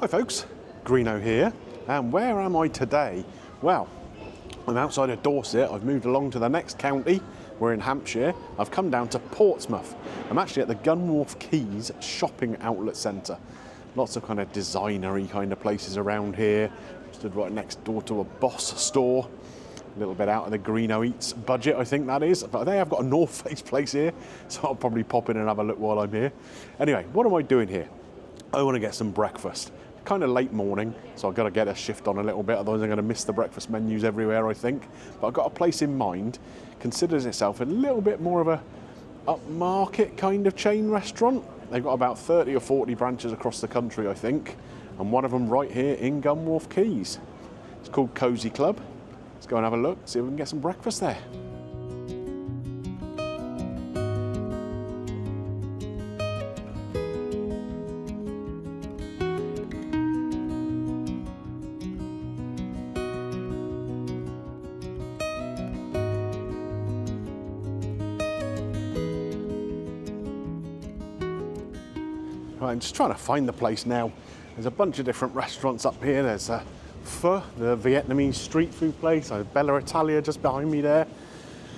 Hi folks, Greeno here, and where am I today? Well, I'm outside of Dorset. I've moved along to the next county. We're in Hampshire. I've come down to Portsmouth. I'm actually at the Gunwharf Quays shopping outlet centre. Lots of kind of designery kind of places around here. Stood right next door to a POSH store. A little bit out of the Greeno Eats budget, I think that is. But they have got a North Face place here, so I'll probably pop in and have a look while I'm here. Anyway, what am I doing here? I want to get some breakfast. Kind of late morning, so I've got to get a shift on a little bit, otherwise I'm going to miss the breakfast menus everywhere, I think. But I've got a place in mind, considers itself a little bit more of a upmarket kind of chain restaurant. They've got about 30 or 40 branches across the country, I think, and one of them right here in Gunwharf Quays. It's called Cosy Club. Let's go and have a look, see if we can get some breakfast there. Right, I'm just trying to find the place now. There's a bunch of different restaurants up here. There's Pho, the Vietnamese street food place. Bella Italia just behind me there.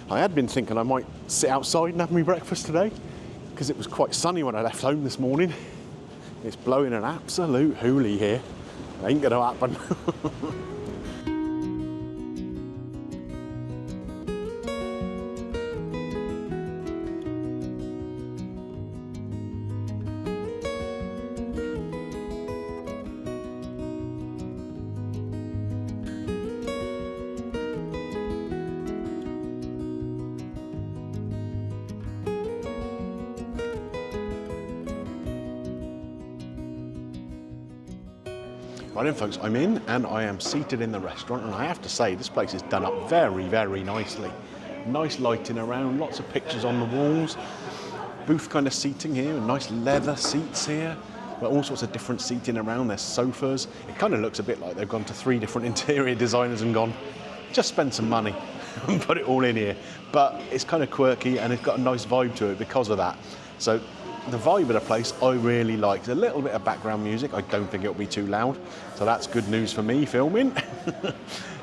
I had been thinking I might sit outside and have my breakfast today because it was quite sunny when I left home this morning. It's blowing an absolute hoolie here. Ain't gonna happen. Right then folks, I'm in and I am seated in the restaurant, and I have to say this place is done up very, very nicely. Nice lighting around, lots of pictures on the walls, booth kind of seating here, and nice leather seats here, but all sorts of different seating around. There's sofas. It kind of looks a bit like they've gone to 3 different interior designers and gone, just spend some money and put it all in here. But it's kind of quirky and it's got a nice vibe to it because of that. So the vibe of the place I really like. There's a little bit of background music. I don't think it'll be too loud, so that's good news for me filming.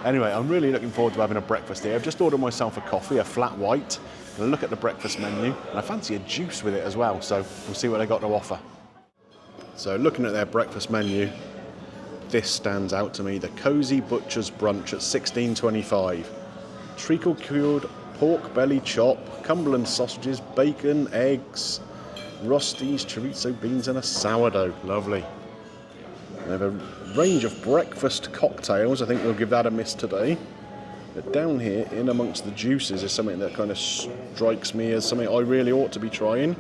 Anyway, I'm really looking forward to having a breakfast here. I've just ordered myself a coffee, a flat white, and I look at the breakfast menu, and I fancy a juice with it as well, so we'll see what they got to offer. So looking at their breakfast menu, this stands out to me. The Cosy Butcher's Brunch at $16.25. Treacle cured pork belly chop, Cumberland sausages, bacon, eggs, Rosties, chorizo beans and a sourdough. Lovely. They have a range of breakfast cocktails. I think we'll give that a miss today. But down here, in amongst the juices, is something that kind of strikes me as something I really ought to be trying.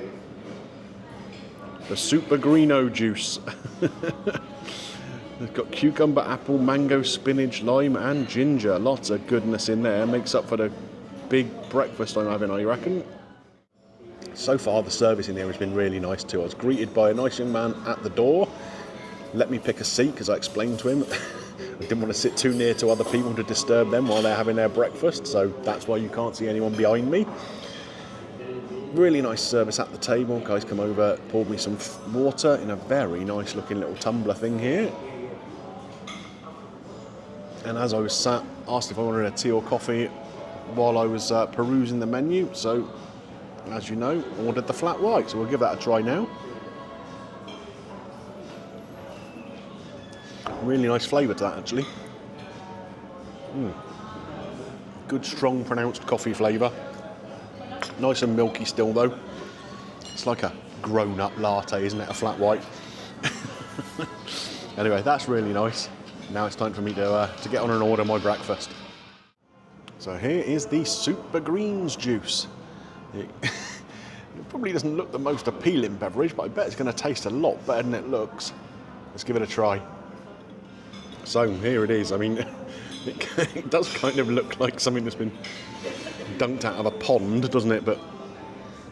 The Super Greeno juice. They've got cucumber, apple, mango, spinach, lime and ginger. Lots of goodness in there. Makes up for the big breakfast I'm having, I reckon. So far, the service in here has been really nice too. I was greeted by a nice young man at the door. Let me pick a seat because I explained to him I didn't want to sit too near to other people to disturb them while they're having their breakfast. So that's why you can't see anyone behind me. Really nice service at the table. Guys come over, poured me some water in a very nice looking little tumbler thing here. And as I was sat, asked if I wanted a tea or coffee while I was perusing the menu. So, as you know, ordered the flat white, so we'll give that a try now. Really nice flavour to that, actually. Good, strong, pronounced coffee flavour. Nice and milky still, though. It's like a grown-up latte, isn't it? A flat white. Anyway, that's really nice. Now it's time for me to get on and order my breakfast. So here is the Super Greens juice. It probably doesn't look the most appealing beverage, but I bet it's going to taste a lot better than it looks. Let's give it a try. So here it is. I mean, it does kind of look like something that's been dunked out of a pond, doesn't it? But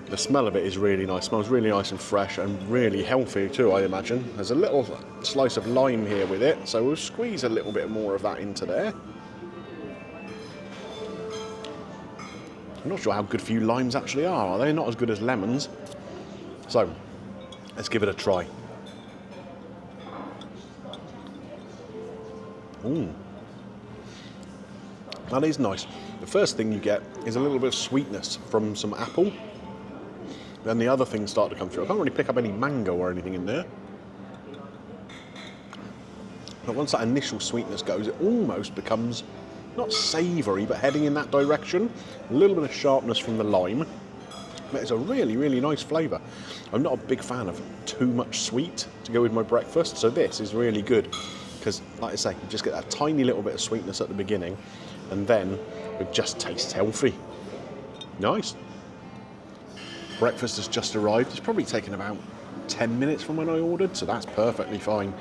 the smell of it is really nice. It smells really nice and fresh and really healthy too, I imagine. There's a little slice of lime here with it, so we'll squeeze a little bit more of that into there. I'm not sure how good for you limes actually are they? Not as good as lemons. So, let's give it a try. Ooh. That is nice. The first thing you get is a little bit of sweetness from some apple. Then the other things start to come through. I can't really pick up any mango or anything in there. But once that initial sweetness goes, it almost becomes not savoury, but heading in that direction. A little bit of sharpness from the lime. But it's a really, really nice flavour. I'm not a big fan of too much sweet to go with my breakfast, so this is really good. Because, like I say, you just get that tiny little bit of sweetness at the beginning, and then it just tastes healthy. Nice. Breakfast has just arrived. It's probably taken about 10 minutes from when I ordered, so that's perfectly fine.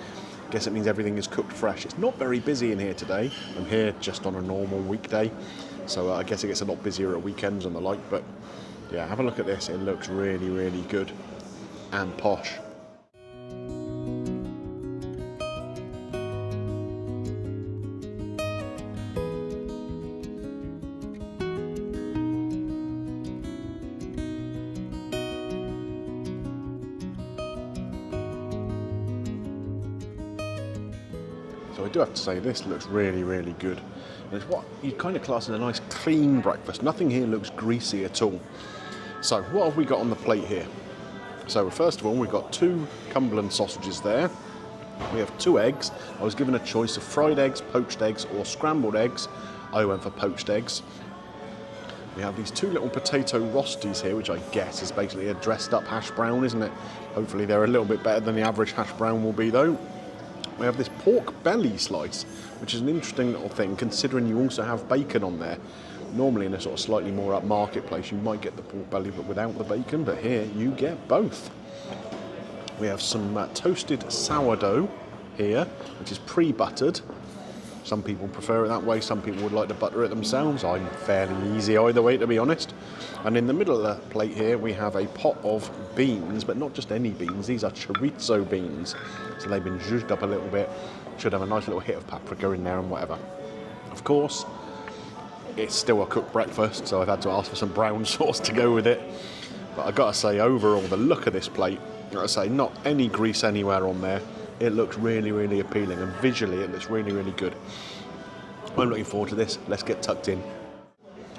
Guess it means everything is cooked fresh. It's not very busy in here today. I'm here just on a normal weekday, so I guess it gets a lot busier at weekends and the like, but yeah, have a look at this. It looks really, really good and posh. So I do have to say, this looks really, really good. And it's what you'd kind of class as a nice clean breakfast. Nothing here looks greasy at all. So what have we got on the plate here? So first of all, we've got 2 Cumberland sausages there. We have 2 eggs. I was given a choice of fried eggs, poached eggs, or scrambled eggs. I went for poached eggs. We have these 2 little potato rosties here, which I guess is basically a dressed up hash brown, isn't it? Hopefully they're a little bit better than the average hash brown will be though. We have this pork belly slice, which is an interesting little thing considering you also have bacon on there. Normally in a sort of slightly more upmarket place you might get the pork belly but without the bacon, but here you get both. We have some toasted sourdough here, which is pre-buttered. Some people prefer it that way, some people would like to butter it themselves. I'm fairly easy either way, to be honest. And in the middle of the plate here we have a pot of beans, but not just any beans, these are chorizo beans. So they've been zhuzhed up a little bit, should have a nice little hit of paprika in there and whatever. Of course, it's still a cooked breakfast, so I've had to ask for some brown sauce to go with it. But I've got to say, overall, the look of this plate, I've got to say, not any grease anywhere on there. It looks really, really appealing, and visually it looks really, really good. I'm looking forward to this. Let's get tucked in.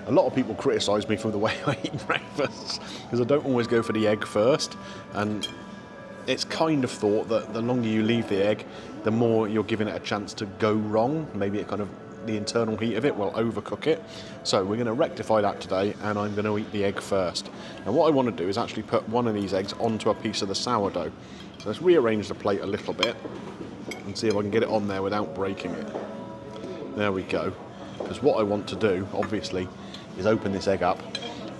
A lot of people criticise me for the way I eat breakfasts, because I don't always go for the egg first, and it's kind of thought that the longer you leave the egg, the more you're giving it a chance to go wrong. Maybe it kind of, the internal heat of it will overcook it. So we're going to rectify that today, and I'm going to eat the egg first. Now what I want to do is actually put one of these eggs onto a piece of the sourdough. So let's rearrange the plate a little bit and see if I can get it on there without breaking it. There we go. Because what I want to do, obviously, is open this egg up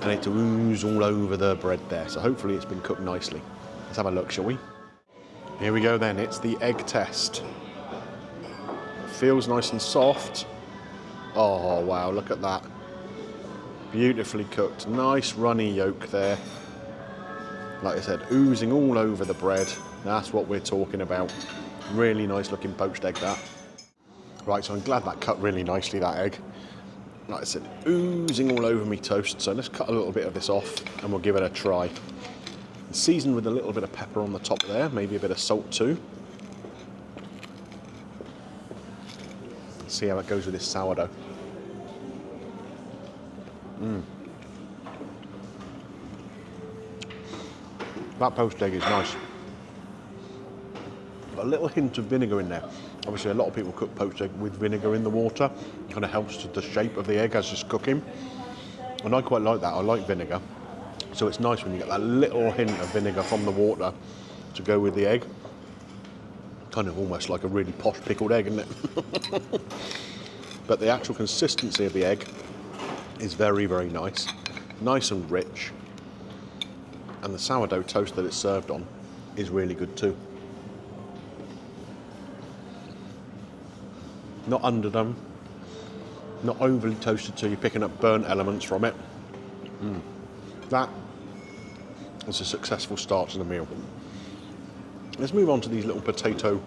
and it to ooze all over the bread there. So hopefully it's been cooked nicely. Let's have a look, shall we? Here we go then, it's the egg test. Feels nice and soft. Oh wow, look at that. Beautifully cooked, nice runny yolk there. Like I said, oozing all over the bread. That's what we're talking about. Really nice looking poached egg, that. Right, so I'm glad that cut really nicely, that egg. Like I said, oozing all over me toast. So let's cut a little bit of this off and we'll give it a try. Seasoned with a little bit of pepper on the top there, maybe a bit of salt too. Let's see how it goes with this sourdough. That poached egg is nice. A little hint of vinegar in there. Obviously a lot of people cook poached egg with vinegar in the water. It kind of helps to the shape of the egg as it's cooking. And I quite like that, I like vinegar. So it's nice when you get that little hint of vinegar from the water to go with the egg. Kind of almost like a really posh pickled egg, isn't it? But the actual consistency of the egg is very, very nice. Nice and rich. And the sourdough toast that it's served on is really good too. Not underdone, not overly toasted so you're picking up burnt elements from it. That is a successful start to the meal. Let's move on to these little potato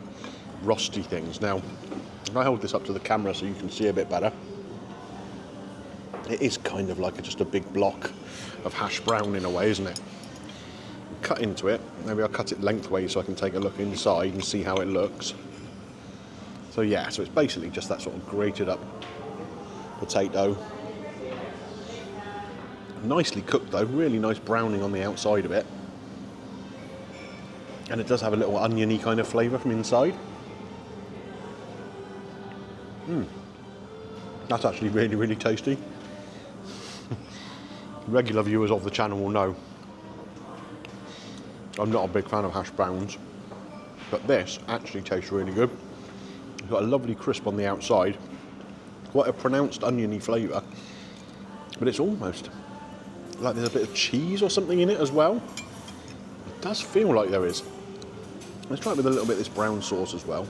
rosty things. Now, if I hold this up to the camera so you can see a bit better, it is kind of like just a big block of hash brown in a way, isn't it? Cut into it. Maybe I'll cut it lengthways so I can take a look inside and see how it looks. So yeah, so it's basically just that sort of grated up potato. Nicely cooked though, really nice browning on the outside of it. And it does have a little oniony kind of flavour from inside. That's actually really, really tasty. Regular viewers of the channel will know I'm not a big fan of hash browns, but this actually tastes really good. It's got a lovely crisp on the outside, quite a pronounced oniony flavour, but it's almost like there's a bit of cheese or something in it as well. It does feel like there is. Let's try it with a little bit of this brown sauce as well.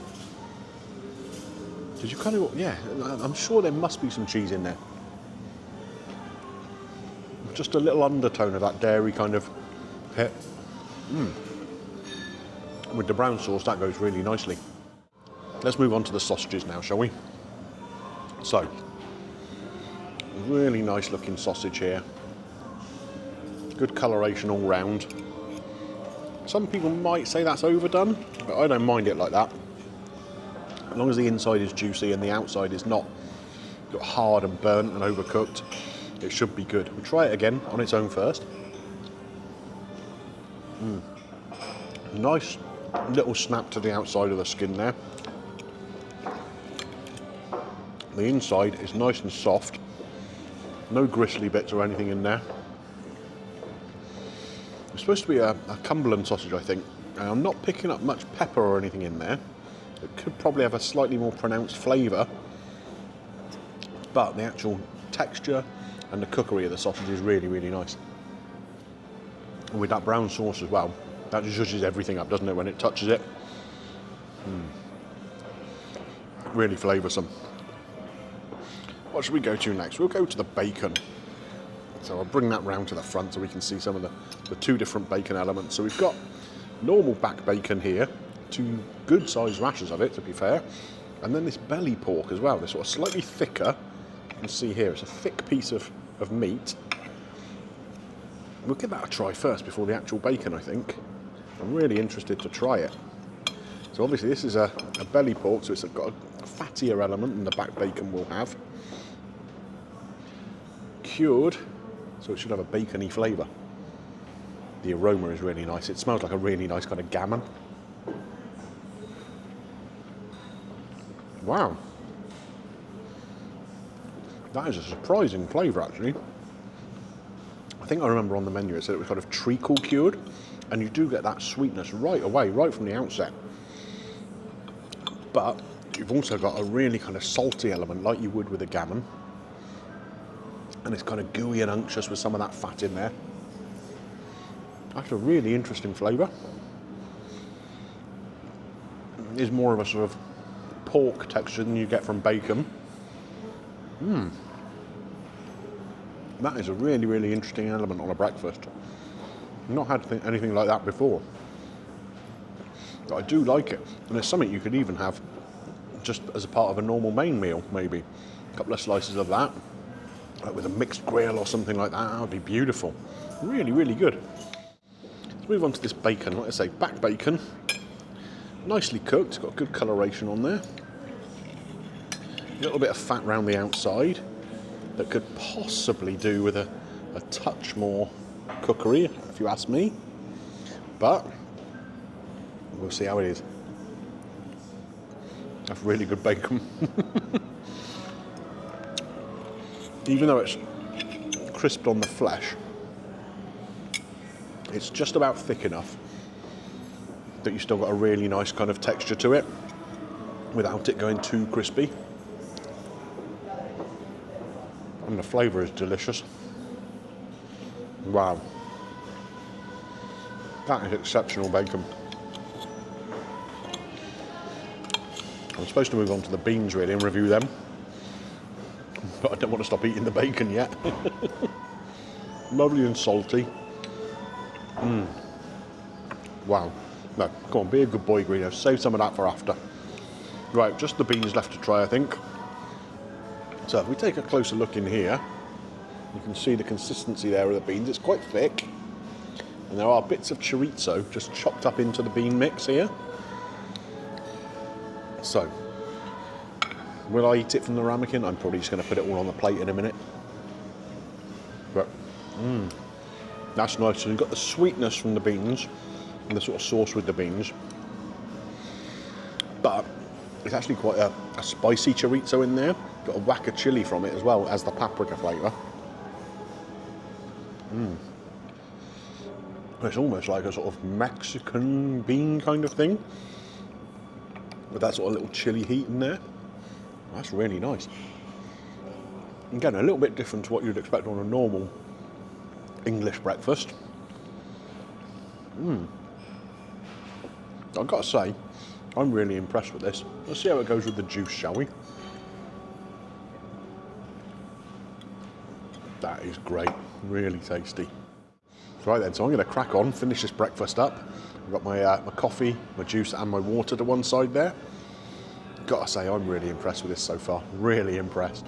Because you kind of, yeah, I'm sure there must be some cheese in there. Just a little undertone of that dairy kind of hit. With the brown sauce, that goes really nicely. Let's move on to the sausages now, shall we? So, really nice looking sausage here. Good coloration all round. Some people might say that's overdone, but I don't mind it like that. As long as the inside is juicy and the outside is not hard and burnt and overcooked, it should be good. We'll try it again on its own first. Nice little snap to the outside of the skin there. The inside is nice and soft. No gristly bits or anything in there. It's supposed to be a Cumberland sausage, I think. And I'm not picking up much pepper or anything in there. It could probably have a slightly more pronounced flavour. But the actual texture and the cookery of the sausage is really, really nice. And with that brown sauce as well, that zhuzhes everything up, doesn't it, when it touches it? Really flavoursome. What should we go to next? We'll go to the bacon. So I'll bring that round to the front so we can see some of the two different bacon elements. So we've got normal back bacon here, two good sized rashers of it, to be fair, and then this belly pork as well, this sort of slightly thicker. You can see here, it's a thick piece of meat. We'll give that a try first before the actual bacon, I think. I'm really interested to try it. So obviously this is a belly pork, so it's got a fattier element than the back bacon will have. Cured, so it should have a bacony flavour. The aroma is really nice. It smells like a really nice kind of gammon. Wow. That is a surprising flavour, actually. I think I remember on the menu it said it was kind of treacle cured, and you do get that sweetness right away, right from the outset. But you've also got a really kind of salty element, like you would with a gammon. And it's kind of gooey and unctuous with some of that fat in there. That's a really interesting flavour. It is more of a sort of pork texture than you get from bacon. That is a really, really interesting element on a breakfast. I've not had anything like that before. But I do like it. And it's something you could even have just as a part of a normal main meal, maybe. A couple of slices of that, like with a mixed grill or something like that. That would be beautiful. Really, really good. Let's move on to this bacon. Like I say, back bacon. Nicely cooked. It's got good coloration on there. A little bit of fat around the outside that could possibly do with a touch more cookery, if you ask me. But we'll see how it is. That's really good bacon. Even though it's crisped on the flesh, it's just about thick enough that you still got a really nice kind of texture to it without it going too crispy. And the flavour is delicious. Wow. That is exceptional bacon. I'm supposed to move on to the beans really and review them, but I don't want to stop eating the bacon yet. Lovely and salty. Wow. No, come on, be a good boy, Greeno. Save some of that for after. Right, just the beans left to try, I think. So if we take a closer look in here, you can see the consistency there of the beans. It's quite thick. And there are bits of chorizo just chopped up into the bean mix here. So, Will I eat it from the ramekin? I'm probably just going to put it all on the plate in a minute. But, that's nice. So you've got the sweetness from the beans and the sort of sauce with the beans. But it's actually quite a spicy chorizo in there. Got a whack of chili from it as well as the paprika flavour. It's almost like a sort of Mexican bean kind of thing, with that sort of little chili heat in there. That's really nice. Again, a little bit different to what you'd expect on a normal English breakfast. I've got to say, I'm really impressed with this. Let's see how it goes with the juice, shall we? That is great, really tasty. Right then, so I'm going to crack on, finish this breakfast up. I've got my coffee, my juice and my water to one side there. Got to say, I'm really impressed with this so far, really impressed.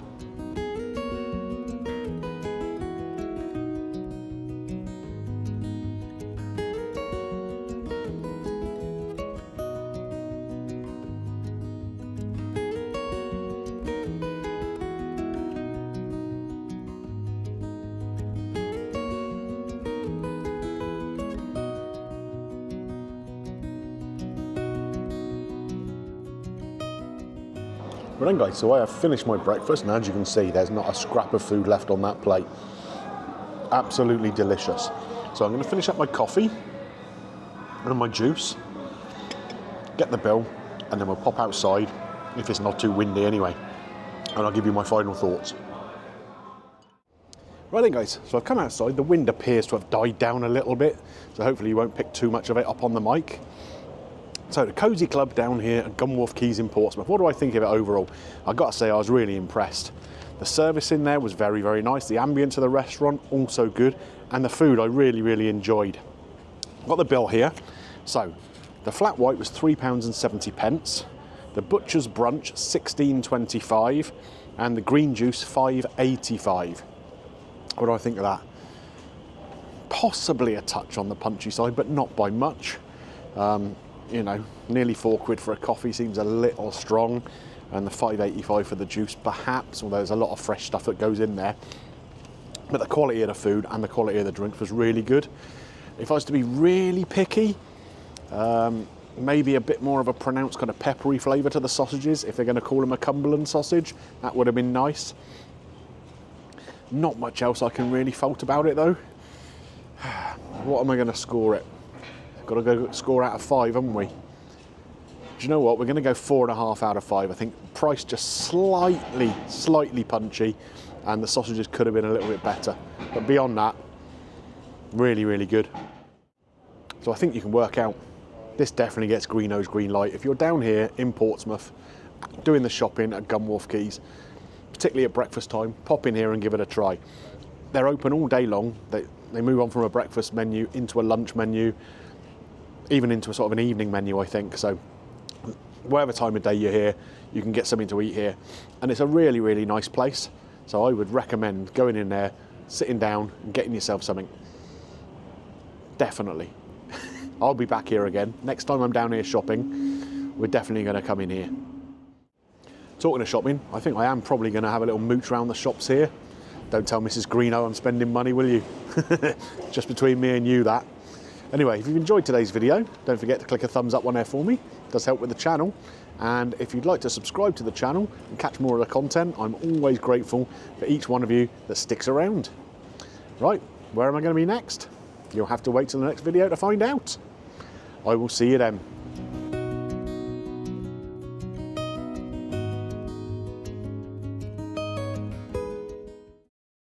Well then guys, so I have finished my breakfast, and as you can see, there's not a scrap of food left on that plate. Absolutely delicious. So I'm going to finish up my coffee and my juice, get the bill, and then we'll pop outside, if it's not too windy anyway, and I'll give you my final thoughts. Right then guys, so I've come outside. The wind appears to have died down a little bit, so hopefully you won't pick too much of it up on the mic. So the Cosy Club down here at Gunwharf Quays in Portsmouth. What do I think of it overall? I've got to say I was really impressed. The service in there was very, very nice. The ambience of the restaurant, also good. And the food I really, really enjoyed. I've got the bill here. So the flat white was £3.70. The butcher's brunch, £16.25. And the green juice, £5.85. What do I think of that? Possibly a touch on the punchy side, but not by much. You know, nearly £4 for a coffee seems a little strong, and the £5.85 for the juice perhaps, although there's a lot of fresh stuff that goes in there. But the quality of the food and the quality of the drinks was really good. If I was to be really picky, maybe a bit more of a pronounced kind of peppery flavour to the sausages, if they're going to call them a Cumberland sausage, that would have been nice. Not much else I can really fault about it though. What am I going to score it? Got to go score out of 5, haven't we? Do you know what? We're going to go 4.5 out of 5. I think price just slightly punchy, and the sausages could have been a little bit better. But beyond that, really, really good. So I think you can work out, this definitely gets Greeno's green light. If you're down here in Portsmouth, doing the shopping at Gunwharf Quays, particularly at breakfast time, pop in here and give it a try. They're open all day long. They move on from a breakfast menu into a lunch menu, even into a sort of an evening menu, I think. So whatever time of day you're here, you can get something to eat here. And it's a really, really nice place. So I would recommend going in there, sitting down and getting yourself something. Definitely. I'll be back here again. Next time I'm down here shopping, we're definitely going to come in here. Talking of shopping, I think I am probably going to have a little mooch around the shops here. Don't tell Mrs. Greeno I'm spending money, will you? Just between me and you, that. Anyway, if you've enjoyed today's video, don't forget to click a thumbs up on there for me. It does help with the channel. And if you'd like to subscribe to the channel and catch more of the content, I'm always grateful for each one of you that sticks around. Right, where am I going to be next? You'll have to wait till the next video to find out. I will see you then.